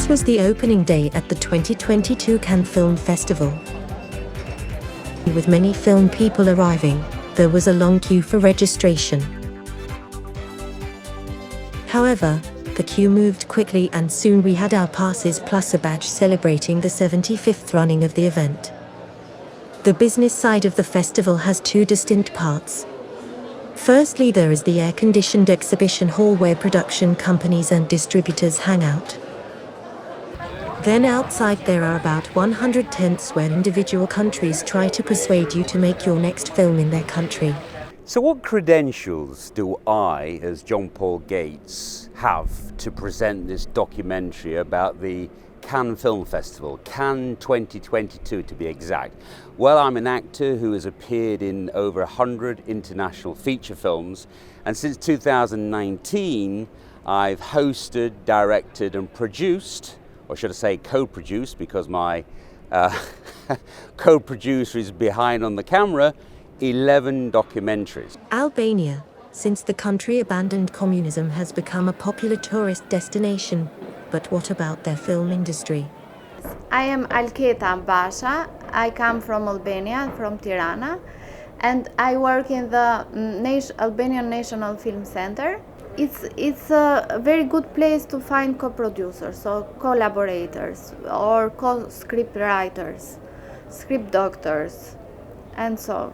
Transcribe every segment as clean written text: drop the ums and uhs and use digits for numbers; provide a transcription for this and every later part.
was the opening day at the 2022 Cannes Film Festival. With many film people arriving, there was a long queue for registration. However, the queue moved quickly and soon we had our passes plus a badge celebrating the 75th running of the event. The business side of the festival has two distinct parts. Firstly, there is the air-conditioned exhibition hall where production companies and distributors hang out. Then outside there are about 100 tents where individual countries try to persuade you to make your next film in their country. So what credentials do I, as John Paul Gates, have to present this documentary about the Cannes Film Festival, Cannes 2022 to be exact? Well, I'm an actor who has appeared in over 100 international feature films, and since 2019 I've hosted, directed and produced, or should I say co-produced, because my co-producer is behind on the camera, 11 documentaries. Albania, since the country abandoned communism, has become a popular tourist destination. But what about their film industry? I am Alketa Basha. I come from Albania, from Tirana, and I work in the Albanian National Film Center. It's a very good place to find co-producers or collaborators or co-script writers, script doctors, and so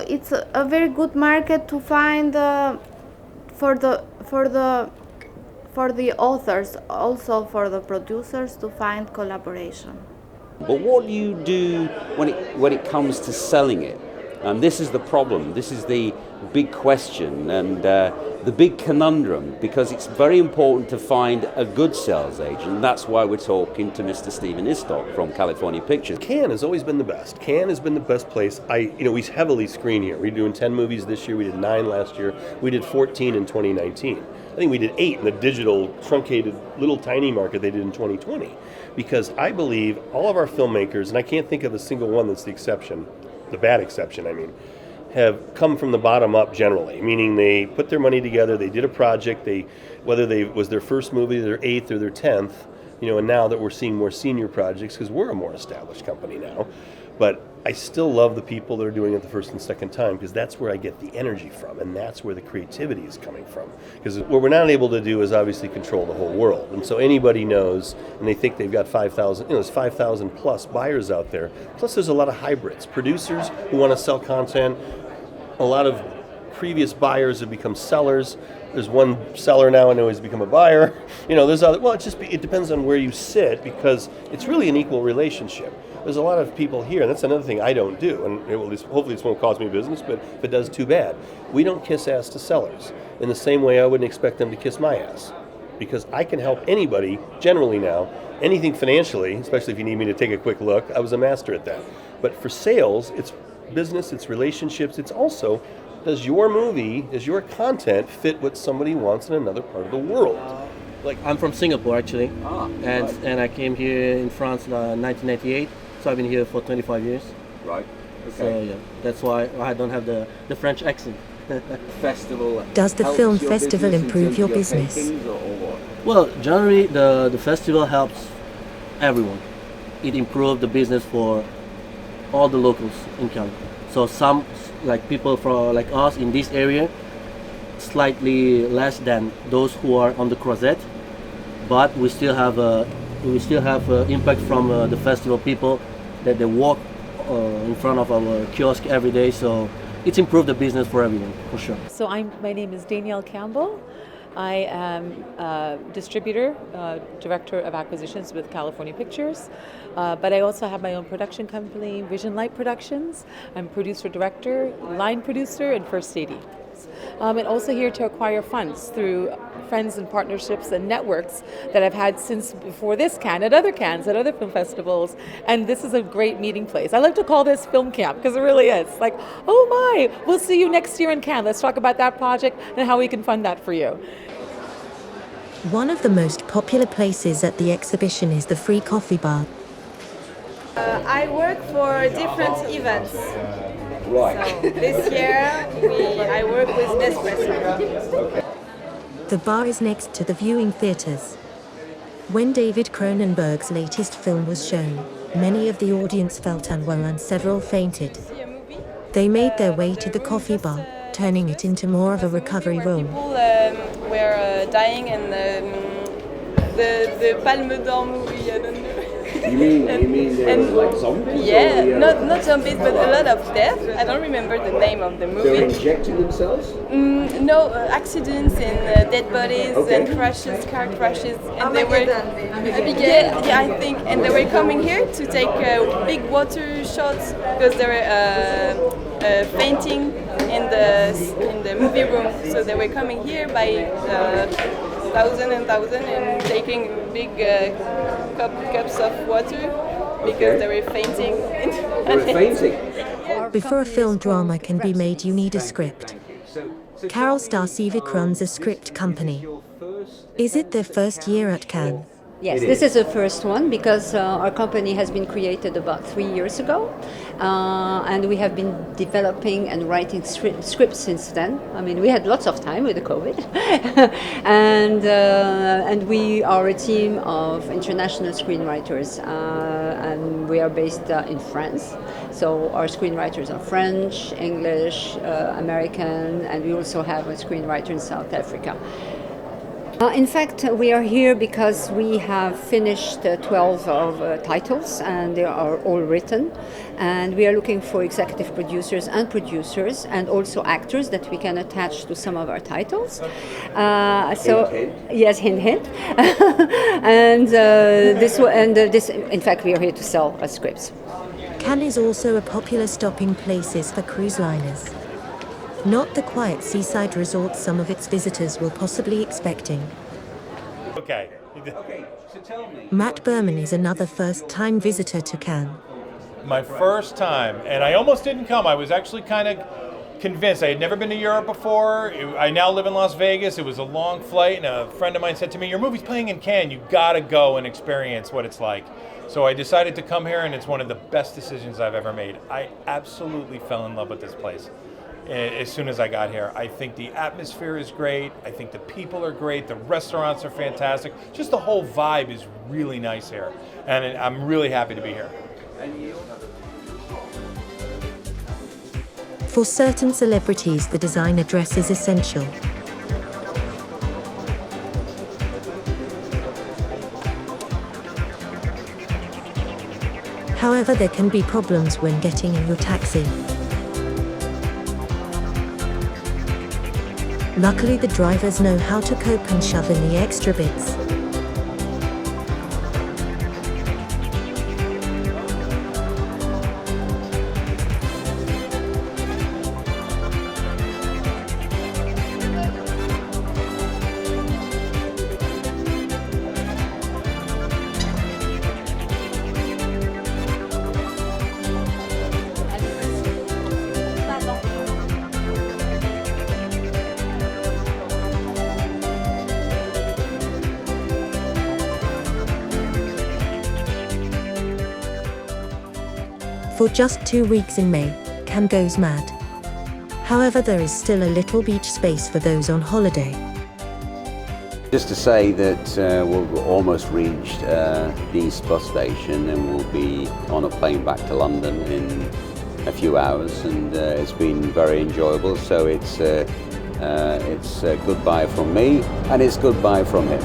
it's a very good market to find for the authors, also for the producers to find collaboration. But what do you do when it comes to selling it? And this is the problem, this is the big question and the big conundrum, because it's very important to find a good sales agent. That's why we're talking to Mr. Stephen Istock from California Pictures. Cannes has always been the best. Cannes has been the best place. We heavily screen here. We're doing 10 movies this year. We did 9 last year. We did 14 in 2019. I think we did 8 in the digital, truncated, little tiny market they did in 2020. Because I believe all of our filmmakers, and I can't think of a single one that's the exception, the bad exception, I mean, have come from the bottom up generally, meaning they put their money together, they did a project, whether it was their first movie, their 8th or their 10th, and now that we're seeing more senior projects, because we're a more established company now, but I still love the people that are doing it the first and second time, because that's where I get the energy from, and that's where the creativity is coming from. Because what we're not able to do is obviously control the whole world, and so anybody knows, and they think they've got 5,000, there's 5,000 plus buyers out there, plus there's a lot of hybrids, producers who want to sell content, a lot of previous buyers have become sellers. There's one seller now and who has become a buyer. There's other. Well, it depends on where you sit, because it's really an equal relationship. There's a lot of people here, and that's another thing I don't do, and hopefully this won't cause me business, but if it does, too bad. We don't kiss ass to sellers in the same way I wouldn't expect them to kiss my ass, because I can help anybody generally now, anything financially, especially if you need me to take a quick look. I was a master at that. But for sales, it's business, it's relationships, it's also, does your movie, does your content fit what somebody wants in another part of the world? I'm from Singapore actually, and I came here in France in 1998, so I've been here for 25 years. Right. Okay. So yeah, that's why I don't have the French accent. Festival. Does the film festival improve your business? Well, generally the festival helps everyone. It improved the business for all the locals in Cannes. So some, like people from like us in this area, slightly less than those who are on the Croisette, but we still have impact from the festival people that they walk in front of our kiosk every day. So it's improved the business for everyone, for sure. So my name is Danielle Campbell. I am a distributor, director of acquisitions with California Pictures, but I also have my own production company, Vision Light Productions. I'm producer, director, line producer, and first AD. And also here to acquire funds through friends and partnerships and networks that I've had since before this Cannes, at other film festivals, and this is a great meeting place. I like to call this film camp because it really is. Like, oh my, we'll see you next year in Cannes. Let's talk about that project and how we can fund that for you. One of the most popular places at the exhibition is the free coffee bar. I work for different events. Right. So this year I work with Nespresso. The bar is next to the viewing theaters. When David Cronenberg's latest film was shown, many of the audience felt unwell and several fainted. They made their way to the coffee bar, turning it into more of a recovery room. People were dying in the Palme d'Or movie, I don't know. You mean like zombies? Yeah, not zombies, but a lot of death. I don't remember the name of the They're movie. injecting themselves? No, accidents and dead bodies and crashes, car crashes, and they were I think, and they were coming here to take big water shots because they were fainting in the movie room. So they were coming here by thousand and taking big cups of water because they were fainting. They were fainting? Before a film drama can be made, you need a script. Carol Starcevic runs a script company. Is it their first year at Cannes? Yes, this is the first one because our company has been created about 3 years ago, and we have been developing and writing scripts since then. I mean, we had lots of time with the COVID, and we are a team of international screenwriters, and we are based in France. So our screenwriters are French, English, American, and we also have a screenwriter in South Africa. In fact, we are here because we have finished 12 of titles and they are all written, and we are looking for executive producers and also actors that we can attach to some of our titles. Hint. Yes, hint. This, in fact, we are here to sell our scripts. Cannes is also a popular stopping places for cruise liners. Not the quiet seaside resorts some of its visitors were possibly expecting. Okay, so tell me. Matt Berman is another first-time visitor to Cannes. my first time, and I almost didn't come. I was actually kind of convinced. I had never been to Europe before. I now live in Las Vegas. It was a long flight, and a friend of mine said to me, "Your movie's playing in Cannes. You gotta go and experience what it's like." So I decided to come here, and it's one of the best decisions I've ever made. I absolutely fell in love with this place as soon as I got here. I think the atmosphere is great. I think the people are great. The restaurants are fantastic. Just the whole vibe is really nice here, and I'm really happy to be here. For certain celebrities, the designer dress is essential. However, there can be problems when getting in your taxi. Luckily, the drivers know how to cope and shove in the extra bits. For just 2 weeks in May, Cannes goes mad. However, there is still a little beach space for those on holiday. Just to say that we've almost reached the East bus station, and we'll be on a plane back to London in a few hours, and it's been very enjoyable. So it's goodbye from me, and it's goodbye from him.